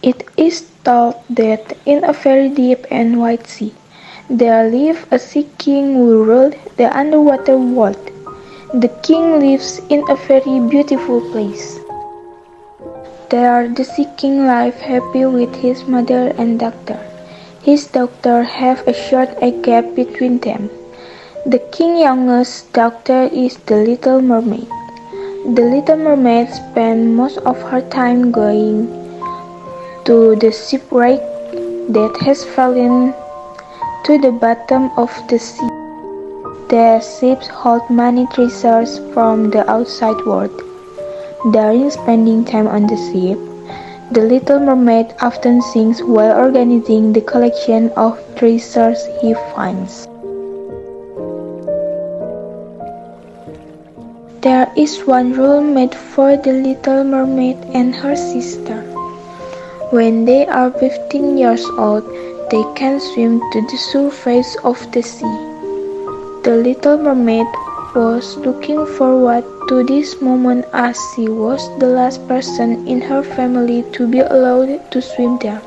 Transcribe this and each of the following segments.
It is told that in a very deep and wide sea, there lived a sea king who ruled the underwater world. The king lives in a very beautiful place. There the sea king lives happy with his mother and daughter. His daughter have a short age gap between them. The king's youngest daughter is the little mermaid. The little mermaid spends most of her time going to the shipwreck that has fallen to the bottom of the sea. The ships hold many treasures from the outside world. During spending time on the ship, the little mermaid often sings while organizing the collection of treasures he finds. There is one rule made for the little mermaid and her sister. When they are 15 years old, they can swim to the surface of the sea. The little mermaid was looking forward to this moment as she was the last person in her family to be allowed to swim there.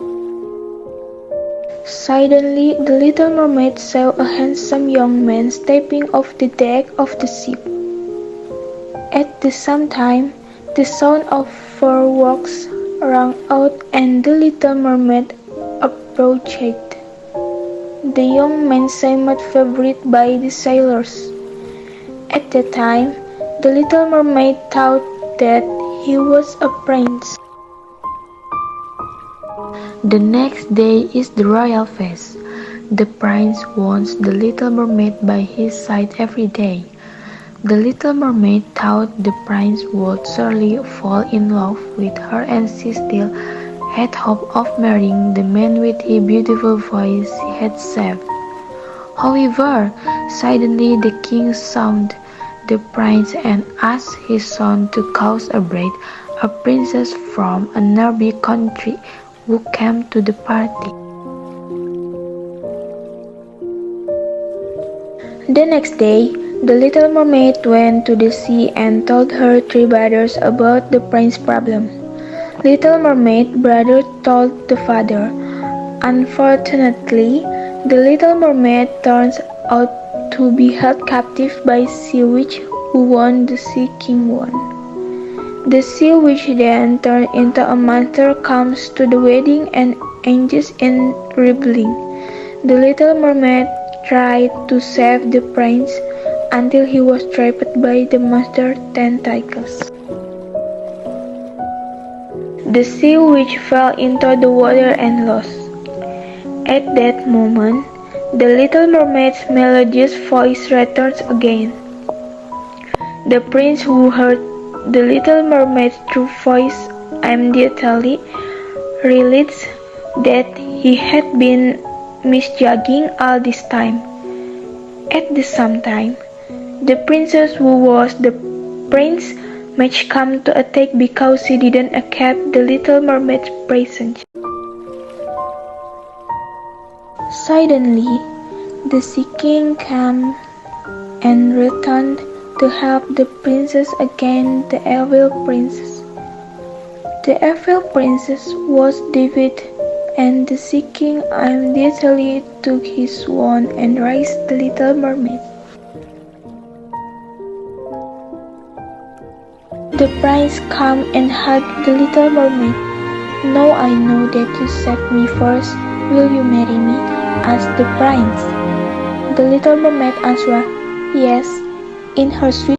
Suddenly, the little mermaid saw a handsome young man stepping off the deck of the ship. At the same time, the sound of fireworks rang out and the little mermaid approached. The young man seemed favored by the sailors. At the time, the little mermaid thought that he was a prince. The next day is the royal feast. The prince wants the little mermaid by his side every day. The little mermaid thought the prince would surely fall in love with her and she still had hope of marrying the man with the beautiful voice she had saved. However, suddenly the king summoned the prince and asked his son to cause a bride, a princess from a nearby country who came to the party. The next day, the little mermaid went to the sea and told her three brothers about the prince's problem. Little mermaid brother told the father. Unfortunately, the little mermaid turns out to be held captive by sea witch who won the sea king won. The sea witch then turned into a monster comes to the wedding and engages in rebelling. The little mermaid tried to save the prince until he was trapped by the monster tentacles. The sea witch fell into the water and lost. At that moment, the little mermaid's melodious voice returns again. The prince who heard the little mermaid's true voice immediately realized that he had been misjudging all this time. At the same time, the princess who was the prince's match came to attack because she didn't accept the little mermaid's presence. Suddenly, the sea king came and returned to help the princess against the evil princess. The evil princess was defeated, and the sea king immediately took his wand and raised the little mermaid. The prince came and hugged the little mermaid. "Now I know that you saved me first. Will you marry me?" asked the prince. The little mermaid answered, "Yes," in her sweet